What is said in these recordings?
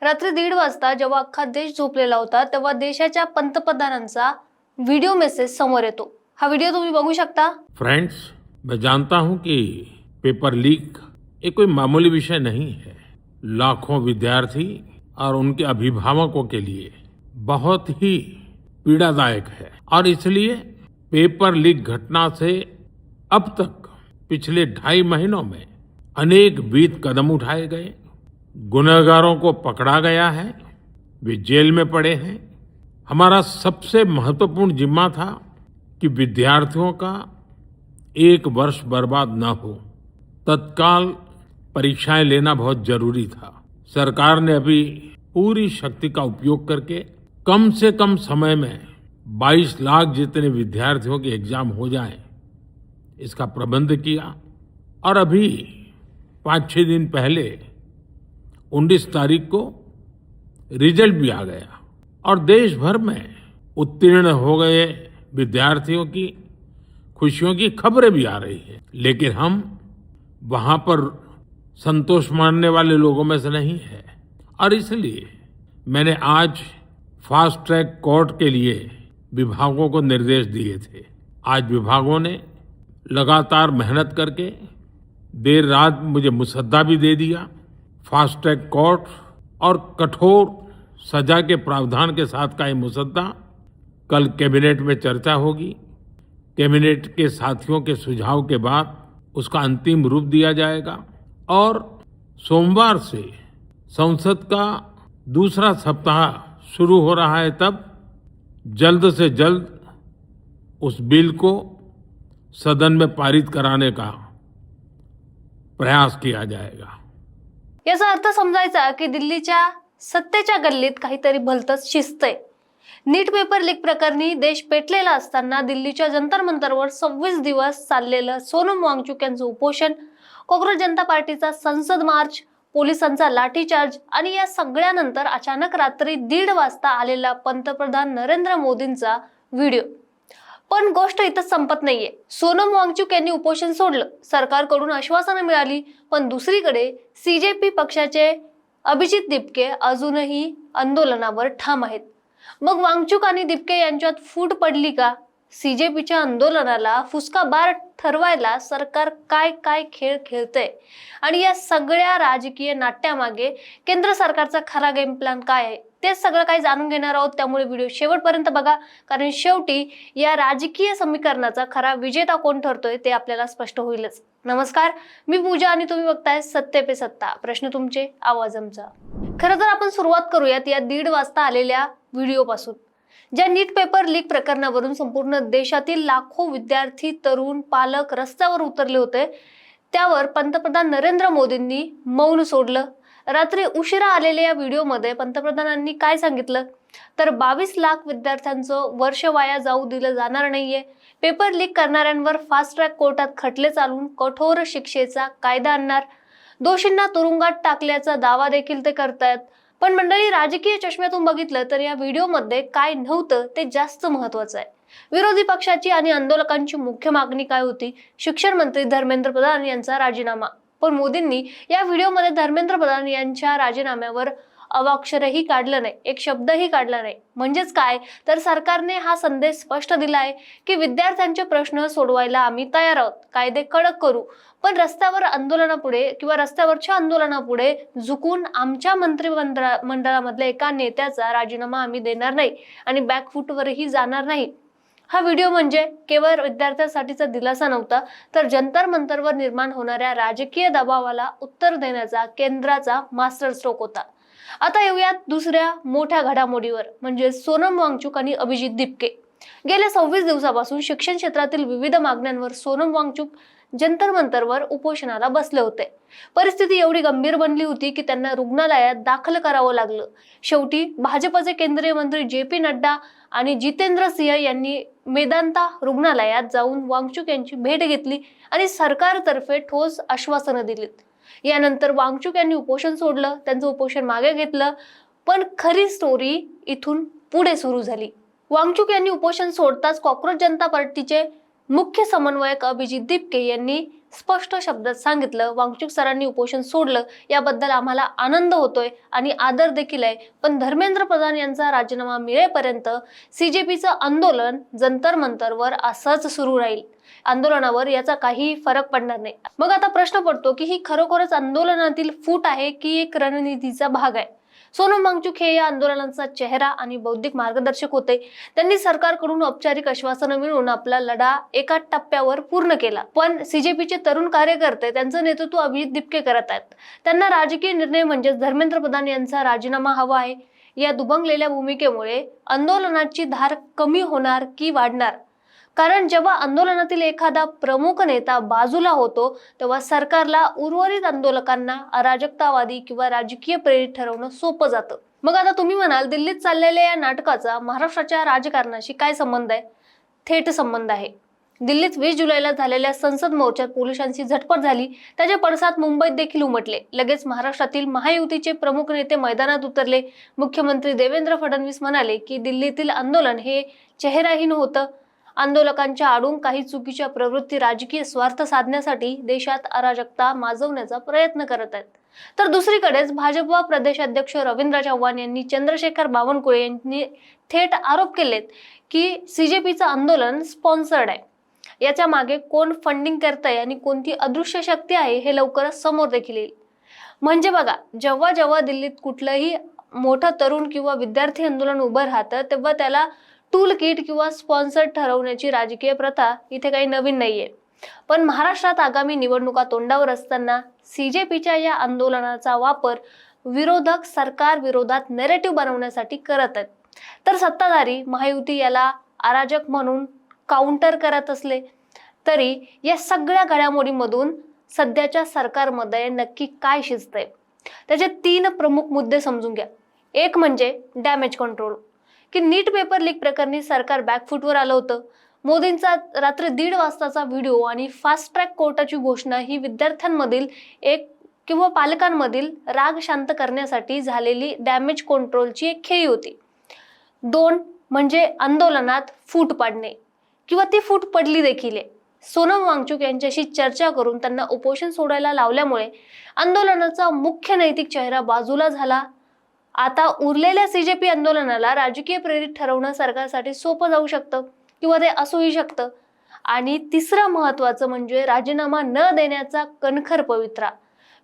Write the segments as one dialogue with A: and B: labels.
A: रात्री 1:30 वाजता जेव्हा अख्खा देश झोपलेला होता तेव्हा देशाच्या पंतप्रधानांचा व्हिडिओ मेसेज समोर येतो। हा व्हिडिओ तुम्ही बघू शकता।
B: फ्रेंड्स, मैं जानता हूं कि पेपर लीक ये कोई मामूली विषय नहीं है। लाखों विद्यार्थी और उनके अभिभावकों के लिए बहुत ही पीड़ादायक है और इसलिए पेपर लीक घटना से अब तक पिछले 2.5 महीनों में अनेक विध कदम उठाए गए, गुनहगारों को पकड़ा गया है, वे जेल में पड़े हैं। हमारा सबसे महत्वपूर्ण जिम्मा था कि विद्यार्थियों का 1 वर्ष बर्बाद न हो। तत्काल परीक्षाएं लेना बहुत जरूरी था। सरकार ने अभी पूरी शक्ति का उपयोग करके कम से कम समय में 22 लाख जितने विद्यार्थियों के एग्जाम हो जाएं, इसका प्रबंध किया और अभी 5-6 दिन पहले 19 तारीख को रिजल्ट भी आ गया और देश भर में उत्तीर्ण हो गए विद्यार्थियों की खुशियों की खबरें भी आ रही हैं। लेकिन हम वहां पर संतोष मानने वाले लोगों में से नहीं है और इसलिए मैंने आज फास्ट ट्रैक कोर्ट के लिए विभागों को निर्देश दिए थे। आज विभागों ने लगातार मेहनत करके देर रात मुझे मुसद्दा भी दे दिया। फास्ट ट्रैक कोर्ट और कठोर सजा के प्रावधान के साथ का ये मुसद्दा कल कैबिनेट में चर्चा होगी। कैबिनेट के साथियों के सुझाव के बाद उसका अंतिम रूप दिया जाएगा और सोमवार से संसद का दूसरा सप्ताह शुरू हो रहा है, तब जल्द से जल्द उस बिल को सदन में पारित कराने का प्रयास किया जाएगा।
A: याचा अर्थ समजायचा की दिल्लीच्या सत्तेच्या गल्लीत काहीतरी भलतंच शिजतंय। नीट पेपर लीक प्रकरणी देश पेटलेला असताना दिल्लीच्या जंतर मंतरवर 26 दिवस चाललेलं सोनम वांगचुक यांचं उपोषण, काँग्रेस जनता पार्टीचा संसद मार्च, पोलिसांचा लाठीचार्ज आणि या सगळ्यानंतर अचानक रात्री 1:30 वाजता आलेला पंतप्रधान नरेंद्र मोदींचा व्हिडिओ। पण गोष्ट इथं संपत नाहीये। सोनम वांगचुक यांनी उपोषण सोडलं, सरकारकडून आश्वासनं मिळाली, पण दुसरीकडे सीजेपी पक्षाचे अभिजित दिपके अजूनही आंदोलनावर ठाम आहेत। मग वांगचुक आणि दिपके यांच्यात फूट पडली का? सीजेपीच्या आंदोलनाला फुसका बार ठरवायला सरकार काय काय खेळ खेळतंय आणि या सगळ्या राजकीय नाट्यामागे केंद्र सरकारचा खरा गेम प्लॅन काय आहे ते सगळं काही जाणून घेणार आहोत। त्यामुळे व्हिडिओ शेवटपर्यंत बघा, कारण शेवटी या राजकीय समीकरणाचा खरा विजेता कोण ठरतोय ते आपल्याला स्पष्ट होईलच। नमस्कार, मी पूजा आणि तुम्ही बघताय सत्य पे सत्ता, प्रश्न तुमचे आवाज आमचा। खरं तर आपण सुरुवात करूयात या 1:30 वाजता आलेल्या व्हिडिओ पासून। ज्या नीट पेपर लीक प्रकरणावरून संपूर्ण देशातील लाखो विद्यार्थी, तरुण, पालक रस्त्यावर उतरले होते, त्यावर पंतप्रधान नरेंद्र मोदींनी मौन सोडलं। रात्री उशिरा आलेल्या या व्हिडिओमध्ये पंतप्रधानांनी काय सांगितलं तर 22 लाख विद्यार्थ्यांचं वर्ष वाया जाऊ दिलं जाणार नाहीये। पेपर लीक करणाऱ्यांवर फास्ट ट्रॅक कोर्टात खटले चालवून कठोर शिक्षेचा कायदा आणणार, दोषींना तुरुंगात टाकल्याचा दावा देखील ते करतायत। पण मंडळी, राजकीय चष्म्यातून बघितलं तर या व्हिडिओमध्ये काय नव्हतं ते जास्त महत्त्वाचं आहे। विरोधी पक्षाची आणि आंदोलकांची मुख्य मागणी काय होती? शिक्षण मंत्री धर्मेंद्र प्रधान यांचा राजीनामा। पण मोदींनी या व्हिडिओमध्ये धर्मेंद्र प्रधान यांच्या राजीनाम्यावर अवाक्षरही काढलं नाही, एक शब्दही काढला नाही। म्हणजेच काय तर सरकारने हा संदेश स्पष्ट दिलाय की विद्यार्थ्यांचे प्रश्न सोडवायला आम्ही तयार आहोत, कायदे कडक करू, पण रस्त्यावर आंदोलनापुढे किंवा रस्त्यावरच्या आंदोलनापुढे झुकून आमच्या मंत्रिमंडळामधल्या एका नेत्याचा राजीनामा आम्ही देणार नाही आणि बॅकफूटवरही जाणार नाही। हा व्हिडिओ म्हणजे केवळ विद्यार्थ्यांसाठीचा दिलासा नव्हता, तर जंतर मंतरवर निर्माण होणाऱ्या राजकीय दबावाला उत्तर देण्याचा केंद्राचा मास्टर स्ट्रोक होता। आता येऊयात दुसऱ्या मोठ्या घडामोडीवर, म्हणजे सोनम वांगचुक आणि अभिजित दिपके। गेल्या 26 दिवसापासून शिक्षण क्षेत्रातील विविध मागण्यांवर सोनम वांगचुक जंतर मंतरवर उपोषणाला बसले होते। परिस्थिती एवढी गंभीर बनली होती की त्यांना रुग्णालयात दाखल करावं लागलं। शेवटी भाजपचे केंद्रीय मंत्री JP नड्डा आणि जितेंद्र सिंह यांनी मेदांता रुग्णालयात जाऊन वांगचुक यांची भेट घेतली आणि सरकारतर्फे ठोस आश्वासनं दिलीत। यानंतर वांगचुक यांनी उपोषण सोडलं, त्यांचं उपोषण मागे घेतलं, पण खरी स्टोरी इथून पुढे सुरू झाली। वांगचुक यांनी उपोषण सोडताच काँग्रेस जनता पार्टीचे मुख्य समन्वयक अभिजित दिपके यांनी स्पष्ट शब्दात सांगितलं, वांगचुक सरांनी उपोषण सोडलं याबद्दल आम्हाला आनंद होतोय आणि आदर देखील आहे, पण धर्मेंद्र प्रधान यांचा राजीनामा मिळेपर्यंत सीजेपीचं आंदोलन जंतर मंतरवर असंच सुरू राहील. आंदोलनावर याचा काही फरक पडणार नाही. मग आता प्रश्न पडतो की ही खरोखरच आंदोलनातील फूट आहे की एक रणनीतीचा भाग आहे? सोनम वांगचुक हे या आंदोलनाचा चेहरा आणि बौद्धिक मार्गदर्शक होते. त्यांनी सरकारकडून औपचारिक आश्वासनं मिळवून आपला लढा एका टप्प्यावर पूर्ण केला. पण सीजेपीचे तरुण कार्यकर्ते त्यांचं नेतृत्व अभिजित दिपके करत आहेत. त्यांना राजकीय निर्णय म्हणजेच धर्मेंद्र प्रधान यांचा राजीनामा हवा आहे. या दुभंगलेल्या भूमिकेमुळे आंदोलनाची धार कमी होणार की वाढणार? कारण जेव्हा आंदोलनातील एखादा प्रमुख नेता बाजूला होतो तेव्हा सरकारला उर्वरित आंदोलकांना अराजकतावादी किंवा राजकीय प्रेरित ठरवणं सोपं जातं. मग आता तुम्ही म्हणाल, दिल्लीत चाललेल्या या नाटकाचा महाराष्ट्राच्या राजकारणाशी काय संबंध आहे? थेट संबंध आहे. दिल्लीत 20 जुलैला झालेल्या संसद मोर्चात पोलिसांची झटपट झाली. त्याचे पडसाद मुंबईत देखील उमटले. लगेच महाराष्ट्रातील महायुतीचे प्रमुख नेते मैदानात उतरले. मुख्यमंत्री देवेंद्र फडणवीस म्हणाले की दिल्लीतील आंदोलन हे चेहराहीन होतं. आंदोलकांच्या आडून काही चुकीच्या प्रवृत्ती राजकीय स्वार्थ साधण्यासाठी देशात अराजकता माजवण्याचा प्रयत्न करत आहेत. तर दुसरीकडेच भाजपा प्रदेशाध्यक्ष रवींद्र चव्हाण यांनी चंद्रशेखर बावनकुळे यांनी थेट आरोप केलेत की सीजेपीचं आंदोलन स्पॉन्सर्ड आहे. याच्या मागे कोण फंडिंग करतंय आणि कोणती अदृश्य शक्ती आहे हे लवकरच समोर देखील येईल. म्हणजे बघा, जेव्हा जेव्हा दिल्लीत कुठलंही मोठं तरुण किंवा विद्यार्थी आंदोलन उभं राहतं तेव्हा त्याला टूल किट किंवा स्पॉन्सर ठरवण्याची राजकीय प्रथा इथे काही नवीन नाहीये. पण महाराष्ट्रात आगामी निवडणुका तोंडावर असताना सीजेपीच्या या आंदोलनाचा वापर विरोधक सरकार विरोधात नॅरेटिव्ह बनवण्यासाठी करत आहेत. तर सत्ताधारी महायुती याला अराजक म्हणून काउंटर करत असले तरी या सगळ्या घडामोडींमधून सध्याच्या सरकारमध्ये नक्की काय शिजतंय त्याचे 3 प्रमुख मुद्दे समजून घ्या. एक म्हणजे डॅमेज कंट्रोल, की नीट पेपर लीक प्रकरणी सरकार बॅकफूटवर आलं होतं. मोदींचा रात्री 1:30 वाजताचा व्हिडिओ आणि फास्ट ट्रॅक कोर्टाची घोषणा ही विद्यार्थ्यांमधील एक किंवा पालकांमधील राग शांत करण्यासाठी झालेली डॅमेज कंट्रोलची एक खेळी होती. 2 म्हणजे आंदोलनात फूट पाडणे किंवा ती फूट पडली देखील आहे. सोनम वांगचुक यांच्याशी चर्चा करून त्यांना उपोषण सोडायला लावल्यामुळे आंदोलनाचा मुख्य नैतिक चेहरा बाजूला झाला. आता उरलेल्या सीजेपी आंदोलनाला राजकीय प्रेरित ठरवणं सरकारसाठी सोपं जाऊ शकतं किंवा ते असूही शकतं. आणि तिसरं महत्वाचं म्हणजे राजीनामा न देण्याचा कणखर पवित्रा.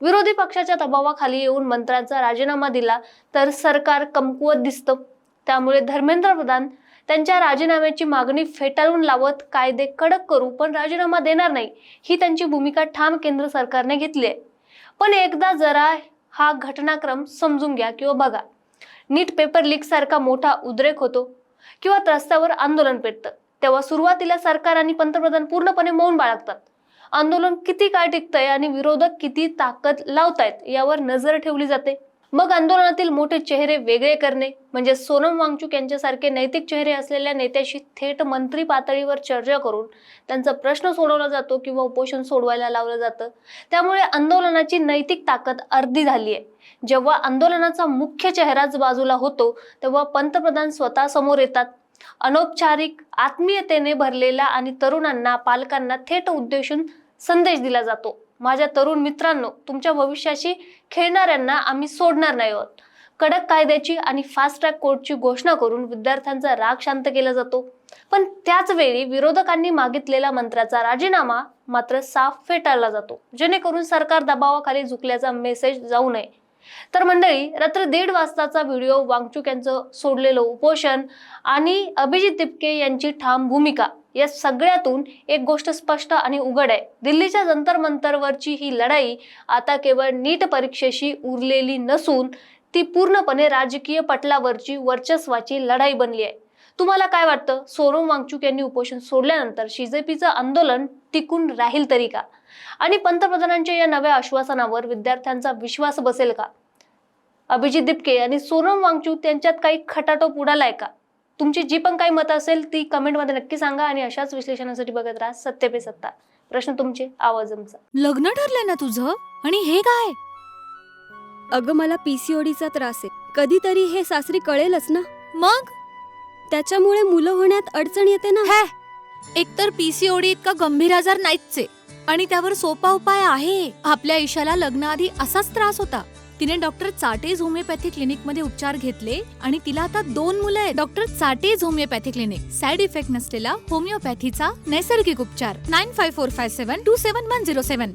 A: विरोधी पक्षाच्या दबावाखाली येऊन मंत्र्यांचा राजीनामा दिला तर सरकार कमकुवत दिसतं. त्यामुळे धर्मेंद्र प्रधान त्यांच्या राजीनाम्याची मागणी फेटाळून लावत कायदे कडक करू पण राजीनामा देणार नाही ही त्यांची भूमिका ठाम केंद्र सरकारने घेतली आहे. पण एकदा जरा हा घटनाक्रम समजून घ्या किंवा बघा. नीट पेपर लीक सारखा मोठा उद्रेक होतो किंवा रस्त्यावर आंदोलन पेटतं तेव्हा सुरुवातीला सरकार आणि पंतप्रधान पूर्णपणे मौन बाळगतात. आंदोलन किती काळ टिकतंय आणि विरोधक किती ताकद लावतायत यावर नजर ठेवली जाते. मग आंदोलनातील मोठे चेहरे वेगळे करणे म्हणजे सोनम वांगचुक यांच्यासारखे नैतिक चेहरे असलेल्या नेत्याशी थेट मंत्री पातळीवर चर्चा करून त्यांचा प्रश्न सोडवला जातो किंवा उपोषण सोडवायला लावलं जातं. त्यामुळे आंदोलनाची नैतिक ताकद अर्धी झाली आहे. जेव्हा आंदोलनाचा मुख्य चेहराच बाजूला होतो तेव्हा पंतप्रधान स्वतः समोर येतात. अनौपचारिक आत्मीयतेने भरलेला आणि तरुणांना पालकांना थेट उद्देशून संदेश दिला जातो. माझ्या तरुण मित्रांनो, तुमच्या भविष्याशी खेळणाऱ्यांना आम्ही सोडणार नाही आहोत. कडक कायद्याची आणि फास्ट ट्रॅक कोर्टची घोषणा करून विद्यार्थ्यांचा राग शांत केला जातो. पण त्याच वेळी विरोधकांनी मागितलेला मंत्र्याचा राजीनामा मात्र साफ फेटाळला जातो जेणेकरून सरकार दबावाखाली झुकल्याचा मेसेज जाऊ नये. तर मंडळी, रात्री 1:30 वाजताचा व्हिडिओ, वांगचुक यांचं सोडलेलं उपोषण आणि अभिजित दिपके यांची ठाम भूमिका या सगळ्यातून एक गोष्ट स्पष्ट आणि उघड आहे. दिल्लीच्या जंतर मंतरवरची ही लढाई आता केवळ नीट परीक्षेशी उरलेली नसून ती पूर्णपणे राजकीय पटलावरची वर्चस्वाची लढाई बनली आहे. तुम्हाला काय वाटतं? सोनम वांगचुक यांनी उपोषण सोडल्यानंतर सीजेपीचं आंदोलन टिकून राहील तरी का? आणि पंतप्रधानांच्या या नव्या आश्वासनावर विद्यार्थ्यांचा विश्वास बसेल का? अभिजित दिपके आणि सोनम वांगचुक यांच्यात काही खटाटोप उडालाय का? तुमची जी पण काही मतं असेल ती कमेंटमध्ये नक्की सांगा आणि अशाच विश्लेषणासाठी बघत राहा सत्य पे सत्ता. प्रश्न तुमचे, आवाज आमचा.
C: लग्न ठरलंय ना तुझं? आणि हे काय?
D: अगं, मला पीसीओडीचा त्रास आहे. कधीतरी हे सासरी कळेलच ना.
C: मग
D: त्याच्यामुळे मुलं होण्यात अडचण येते ना.
C: एकतर पीसीओडी इतका गंभीर आजार नाहीच आहे. आणि त्यावर सोपा उपाय आहे. आपल्या ईशाला लग्नाआधी असाच त्रास होता. तिने डॉक्टर चाटेज होमिओपॅथी क्लिनिक मध्ये उपचार घेतले आणि तिला आता 2 मुलं आहेत. Doctor Chatej homeopathy clinic, side effect नसलेला होमिओपॅथीचा नैसर्गिक उपचार. 9545727107.